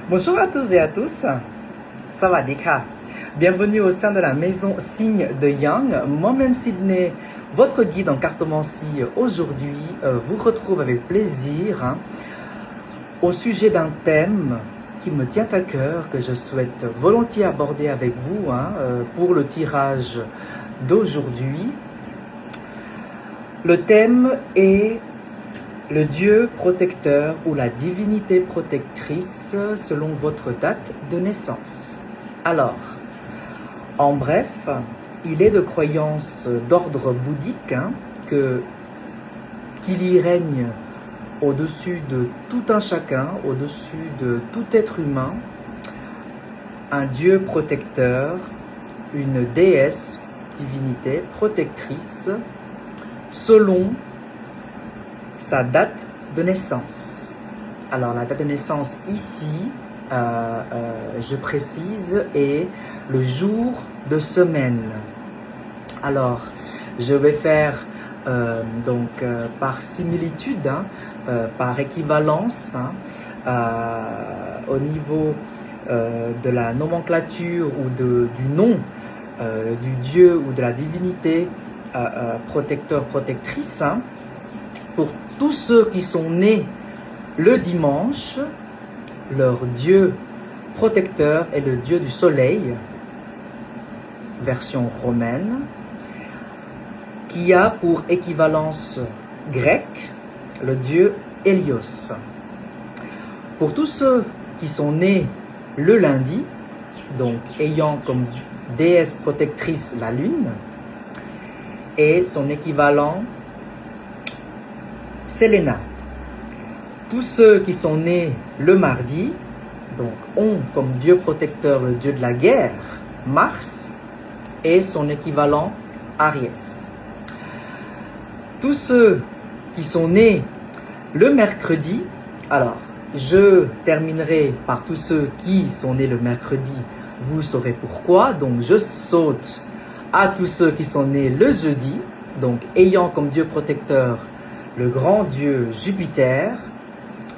Bonjour à tous et à tous, Sawadika. Bienvenue au sein de la maison Signe de Yang. Moi-même Sydney, votre guide en cartomancie aujourd'hui, vous retrouve avec plaisir au sujet d'un thème qui me tient à cœur, que je souhaite volontiers aborder avec vous pour le tirage d'aujourd'hui. Le thème est le Dieu protecteur ou la divinité protectrice selon votre date de naissance. Alors, en bref, il est de croyance d'ordre bouddhique qu'il y règne au-dessus de tout un chacun, au-dessus de tout être humain, un Dieu protecteur, une déesse, divinité protectrice, selon sa date de naissance. Alors la date de naissance ici, je précise, est le jour de semaine. Alors je vais faire par similitude, par équivalence, au niveau de la nomenclature ou du nom du Dieu ou de la divinité protecteur-protectrice, pour tous ceux qui sont nés le dimanche. Leur Dieu protecteur est le Dieu du soleil, version romaine, qui a pour équivalence grecque le Dieu Hélios. Pour tous ceux qui sont nés le lundi, donc ayant comme déesse protectrice la lune, et son équivalent Séléna. Tous ceux qui sont nés le mardi, donc, ont comme Dieu protecteur le Dieu de la guerre, Mars, et son équivalent Aries. Tous ceux qui sont nés le mercredi, alors je terminerai par tous ceux qui sont nés le mercredi, vous saurez pourquoi, donc je saute à tous ceux qui sont nés le jeudi, donc ayant comme Dieu protecteur le grand dieu Jupiter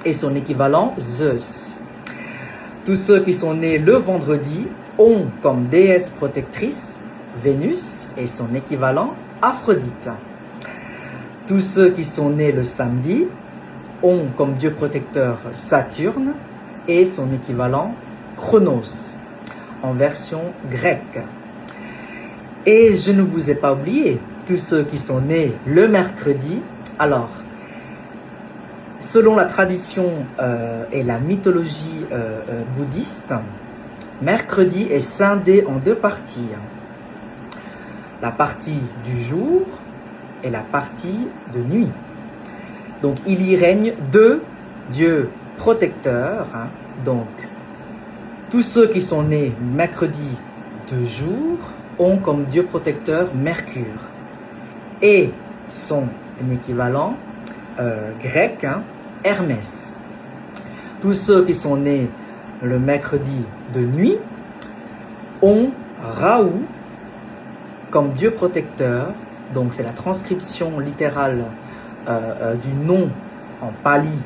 et son équivalent Zeus. Tous ceux qui sont nés le vendredi ont comme déesse protectrice Vénus et son équivalent Aphrodite. Tous ceux qui sont nés le samedi ont comme dieu protecteur Saturne et son équivalent Chronos en version grecque. Et je ne vous ai pas oublié, tous ceux qui sont nés le mercredi. Alors, selon la tradition et la mythologie bouddhiste, mercredi est scindé en deux parties. La partie du jour et la partie de nuit. Donc, il y règne deux dieux protecteurs. Donc, tous ceux qui sont nés mercredi de jour ont comme dieu protecteur Mercure et son équivalent grec, Hermès. Tous ceux qui sont nés le mercredi de nuit ont Raoult comme dieu protecteur, donc c'est la transcription littérale du nom en pali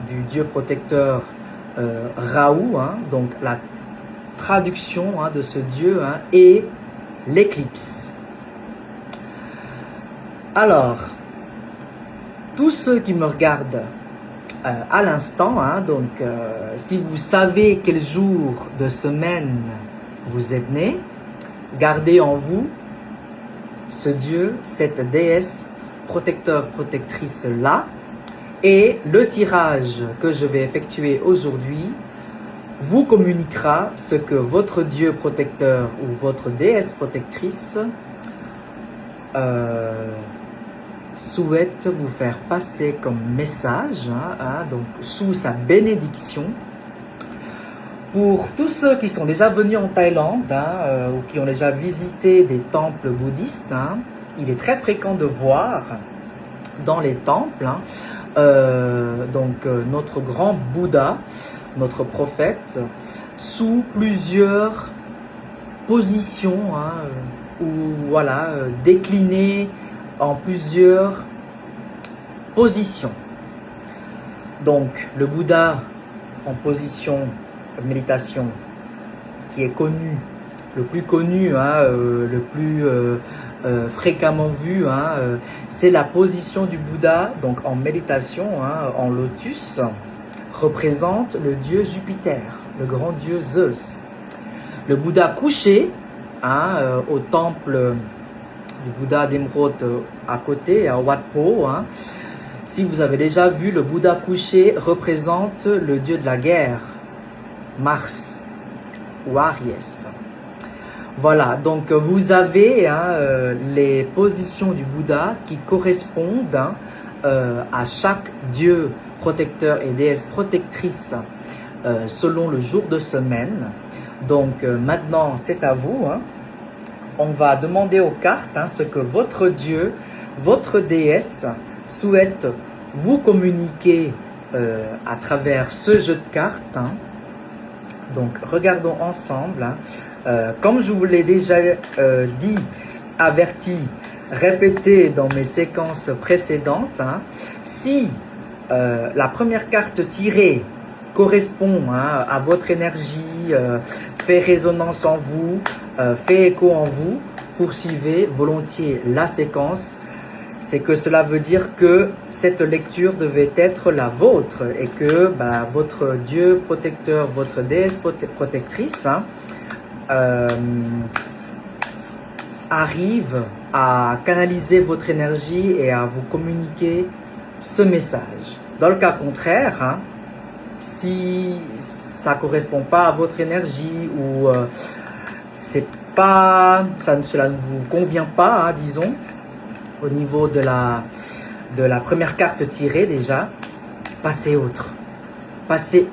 du dieu protecteur Raoult, donc la traduction de ce dieu est l'éclipse. Alors, tous ceux qui me regardent à l'instant, si vous savez quel jour de semaine vous êtes né, gardez en vous ce Dieu, cette déesse protecteur-protectrice-là, et le tirage que je vais effectuer aujourd'hui vous communiquera ce que votre Dieu protecteur ou votre déesse protectrice souhaite vous faire passer comme message, donc sous sa bénédiction. Pour tous ceux qui sont déjà venus en Thaïlande ou qui ont déjà visité des temples bouddhistes, il est très fréquent de voir dans les temples notre grand Bouddha, notre prophète, sous plusieurs positions décliné en plusieurs positions. Donc le Bouddha en position de méditation qui est connu, le plus connu, le plus fréquemment vu, c'est la position du Bouddha, donc en méditation, en lotus, représente le dieu Jupiter, le grand dieu Zeus. Le Bouddha couché, au temple du Bouddha d'Émeraude à côté, à Wat Po, si vous avez déjà vu, le Bouddha couché représente le dieu de la guerre, Mars ou Aries. Voilà, donc vous avez les positions du Bouddha qui correspondent à chaque dieu protecteur et déesse protectrice selon le jour de semaine. Donc maintenant c'est à vous. On va demander aux cartes ce que votre dieu, votre déesse souhaite vous communiquer à travers ce jeu de cartes. Donc regardons ensemble. Comme je vous l'ai déjà dit, averti, répété dans mes séquences précédentes, si la première carte tirée correspond à votre énergie, fait résonance en vous, fait écho en vous, poursuivez volontiers la séquence. C'est que cela veut dire que cette lecture devait être la vôtre et que votre Dieu protecteur, votre déesse protectrice arrive à canaliser votre énergie et à vous communiquer ce message. Dans le cas contraire, si ça ne correspond pas à votre énergie ou cela ne vous convient pas, disons, au niveau de la première carte tirée déjà, passez outre, passez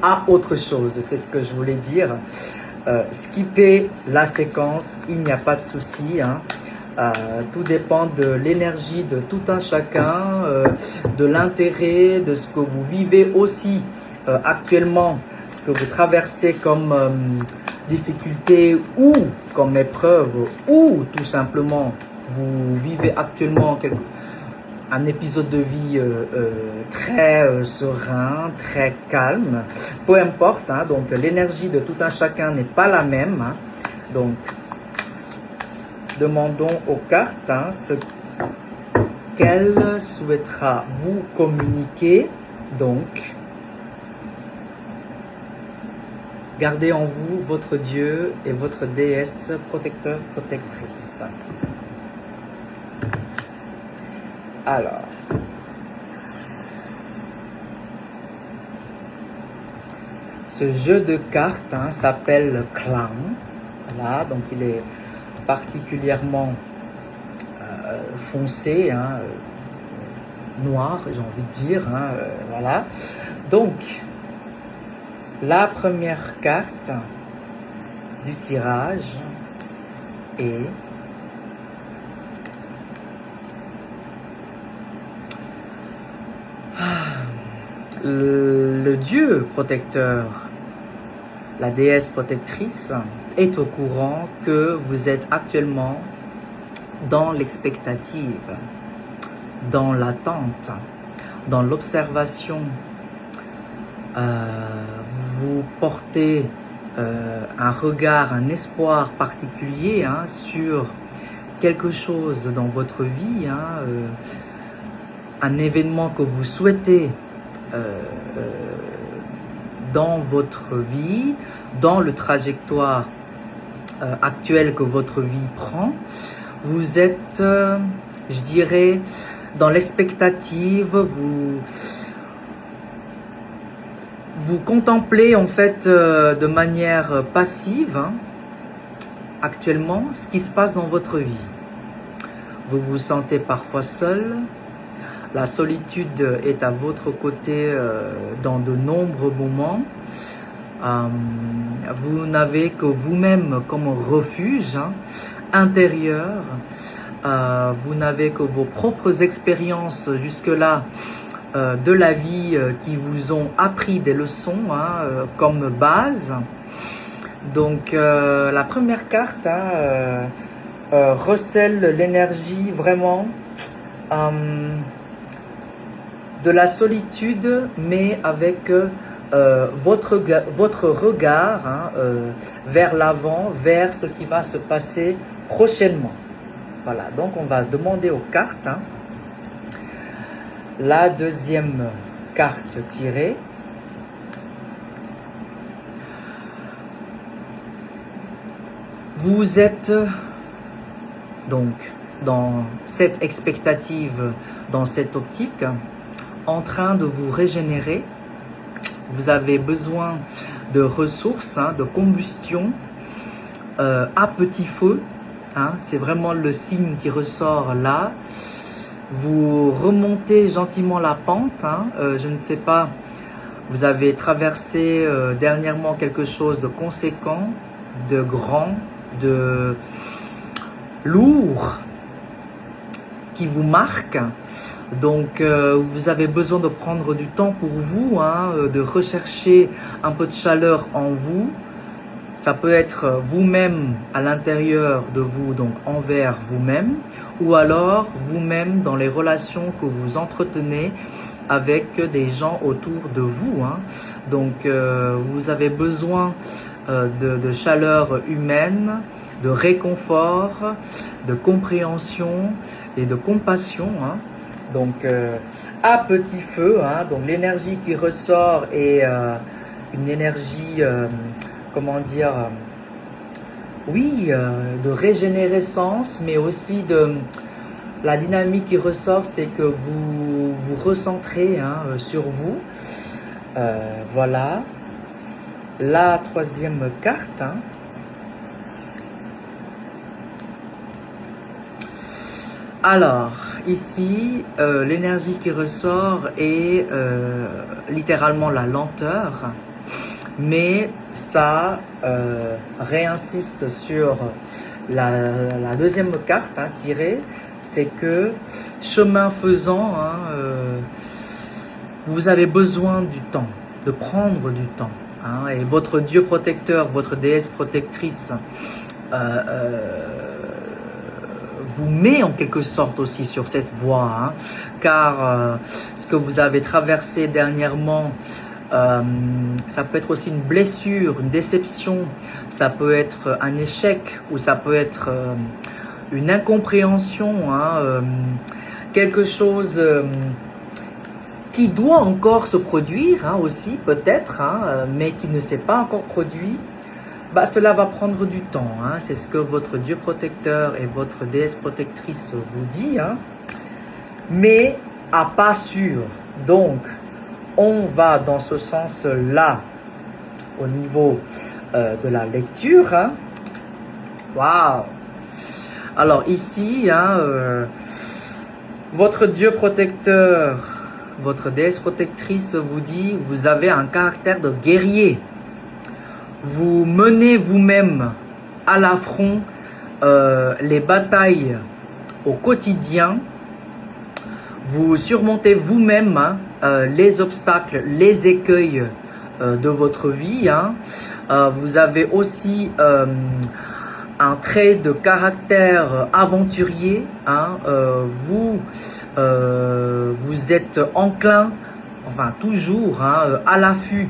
à autre chose, c'est ce que je voulais dire. Skippez la séquence, il n'y a pas de souci. Tout dépend de l'énergie de tout un chacun, de l'intérêt, de ce que vous vivez aussi actuellement, ce que vous traversez comme difficulté ou comme épreuve, ou tout simplement vous vivez actuellement un épisode de vie très serein, très calme, peu importe, donc l'énergie de tout un chacun n'est pas la même, donc demandons aux cartes ce qu'elle souhaitera vous communiquer. Donc gardez en vous votre Dieu et votre déesse protecteur, protectrice. Alors, ce jeu de cartes s'appelle Clan. Voilà, donc il est particulièrement foncé, noir, j'ai envie de dire. Voilà. Donc, la première carte du tirage est le dieu protecteur, la déesse protectrice, est au courant que vous êtes actuellement dans l'expectative, dans l'attente, dans l'observation. Vous portez un regard, un espoir particulier sur quelque chose dans votre vie, un événement que vous souhaitez dans votre vie, dans le trajectoire actuel que votre vie prend. Vous êtes, je dirais, dans l'expectative, vous contemplez en fait de manière passive actuellement ce qui se passe dans votre vie. Vous vous sentez parfois seul. La solitude est à votre côté dans de nombreux moments. Vous n'avez que vous-même comme refuge intérieur. Vous n'avez que vos propres expériences jusque-là de la vie qui vous ont appris des leçons comme base. Donc la première carte recèle l'énergie vraiment de la solitude, mais avec votre regard vers l'avant, vers ce qui va se passer prochainement. Voilà, donc on va demander aux cartes. La deuxième carte tirée. Vous êtes donc dans cette expectative, dans cette optique, en train de vous régénérer. Vous avez besoin de ressources, de combustion à petit feu. C'est vraiment le signe qui ressort là. Vous remontez gentiment la pente. Je ne sais pas, vous avez traversé dernièrement quelque chose de conséquent, de grand, de lourd, qui vous marque. Donc vous avez besoin de prendre du temps pour vous, de rechercher un peu de chaleur en vous. Ça peut être vous-même à l'intérieur de vous, donc envers vous-même, ou alors vous-même dans les relations que vous entretenez avec des gens autour de vous. Donc vous avez besoin de chaleur humaine, de réconfort, de compréhension et de compassion. Donc à petit feu, donc l'énergie qui ressort est une énergie, comment dire, oui, de régénérescence, mais aussi de la dynamique qui ressort, c'est que vous vous recentrez sur vous. Voilà. La troisième carte. Alors, ici, l'énergie qui ressort est littéralement la lenteur, mais ça réinsiste sur la deuxième carte tirée, c'est que chemin faisant, vous avez besoin du temps, de prendre du temps. Et votre Dieu protecteur, votre déesse protectrice vous met en quelque sorte aussi sur cette voie, car ce que vous avez traversé dernièrement, ça peut être aussi une blessure, une déception, ça peut être un échec ou ça peut être une incompréhension, quelque chose qui doit encore se produire aussi peut-être, mais qui ne s'est pas encore produit. Cela va prendre du temps, c'est ce que votre Dieu protecteur et votre déesse protectrice vous dit, mais à pas sûr. Donc, on va dans ce sens-là au niveau de la lecture. Waouh! Alors ici, votre Dieu protecteur, votre déesse protectrice vous dit, vous avez un caractère de guerrier. Vous menez vous-même à l'affront les batailles au quotidien. Vous surmontez vous-même les obstacles, les écueils de votre vie. Vous avez aussi un trait de caractère aventurier. Vous êtes enclin, enfin toujours, à l'affût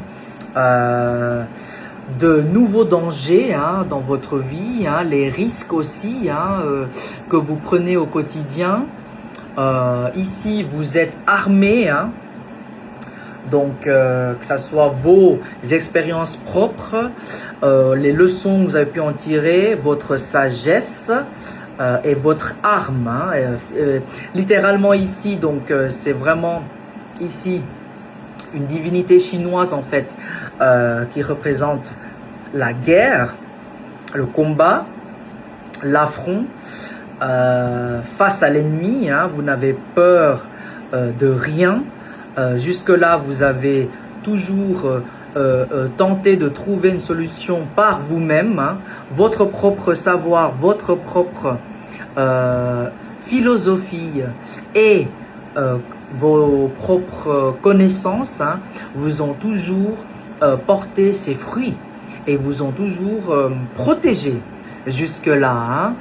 de nouveaux dangers dans votre vie, les risques aussi que vous prenez au quotidien. Ici, vous êtes armé, donc que ce soit vos expériences propres, les leçons que vous avez pu en tirer, votre sagesse et votre arme. Littéralement ici, donc c'est vraiment ici une divinité chinoise en fait qui représente la guerre, le combat, l'affront face à l'ennemi. Vous n'avez peur de rien. Jusque-là, vous avez toujours tenté de trouver une solution par vous-même, votre propre savoir, votre propre philosophie et vos propres connaissances vous ont toujours porté ses fruits et vous ont toujours protégé jusque-là.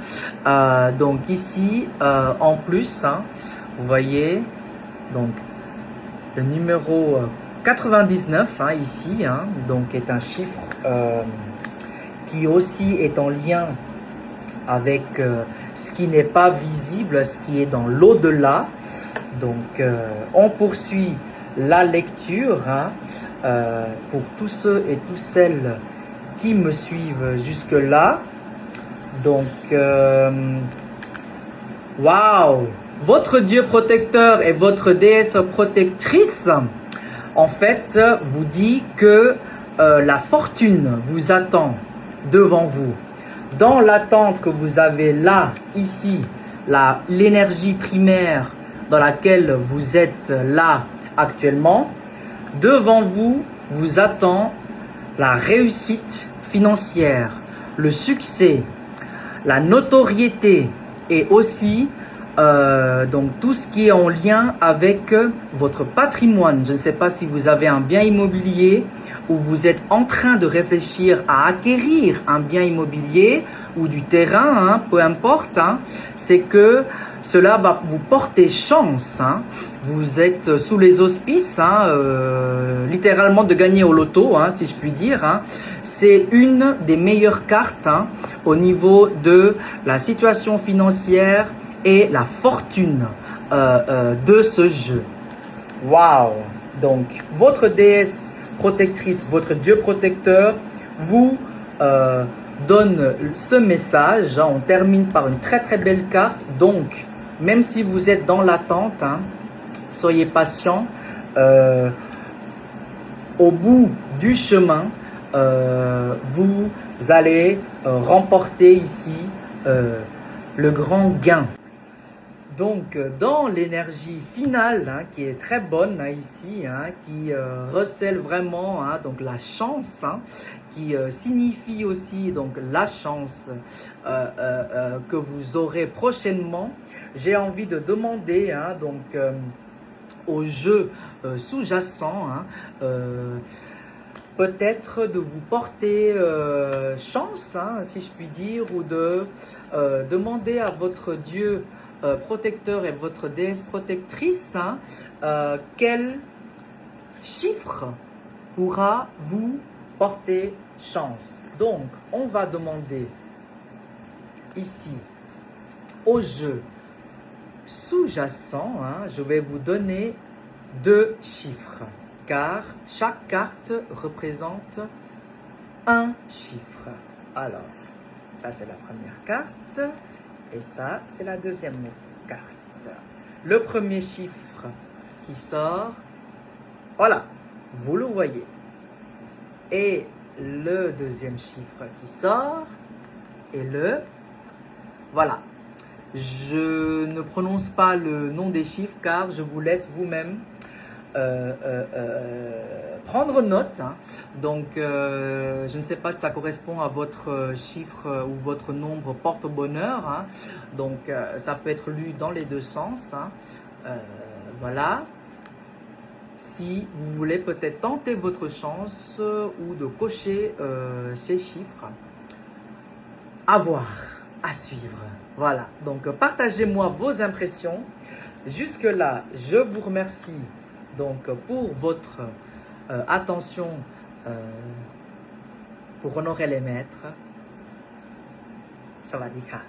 Donc ici, en plus, vous voyez, donc Le numéro 99 hein, ici, hein, donc est un chiffre qui aussi est en lien avec ce qui n'est pas visible, ce qui est dans l'au-delà. Donc on poursuit la lecture hein, pour tous ceux et toutes celles qui me suivent jusque là. Donc waouh, votre Dieu protecteur et votre déesse protectrice en fait vous dit que la fortune vous attend devant vous. Dans l'attente que vous avez là, ici, l'énergie primaire dans laquelle vous êtes là actuellement, devant vous, vous attend la réussite financière, le succès, la notoriété et aussi donc tout ce qui est en lien avec votre patrimoine. Je ne sais pas si vous avez un bien immobilier ou vous êtes en train de réfléchir à acquérir un bien immobilier ou du terrain, hein, peu importe, hein, c'est que cela va vous porter chance. Hein. Vous êtes sous les auspices, hein, littéralement de gagner au loto, hein, si je puis dire. Hein. C'est une des meilleures cartes hein, au niveau de la situation financière et la fortune de ce jeu. Waouh! Donc, votre déesse protectrice, votre Dieu protecteur vous donne ce message. Hein. On termine par une très très belle carte. Donc, même si vous êtes dans l'attente, hein, soyez patient. Au bout du chemin, vous allez remporter ici le grand gain. Donc, dans l'énergie finale, hein, qui est très bonne hein, ici, hein, qui recèle vraiment hein, donc la chance, hein, qui signifie aussi donc la chance que vous aurez prochainement, j'ai envie de demander hein, donc au jeu sous-jacent, hein, peut-être de vous porter chance, hein, si je puis dire, ou de demander à votre Dieu protecteur et votre déesse protectrice, hein, quel chiffre pourra vous porter chance. Donc, on va demander ici au jeu sous-jacent, hein, je vais vous donner 2 chiffres, car chaque carte représente un chiffre. Alors, ça c'est la première carte. Et ça, c'est la deuxième carte. Le premier chiffre qui sort, voilà, vous le voyez. Et le deuxième chiffre qui sort, et voilà. Je ne prononce pas le nom des chiffres car je vous laisse vous-même prendre note. Hein. Donc, je ne sais pas si ça correspond à votre chiffre ou votre nombre porte-bonheur. Hein. Donc, ça peut être lu dans les deux sens. Hein. Voilà. Si vous voulez peut-être tenter votre chance ou de cocher ces chiffres, à voir, à suivre. Voilà. Donc, partagez-moi vos impressions. Jusque-là, je vous remercie donc pour votre attention pour honorer les maîtres. Sawadee ka.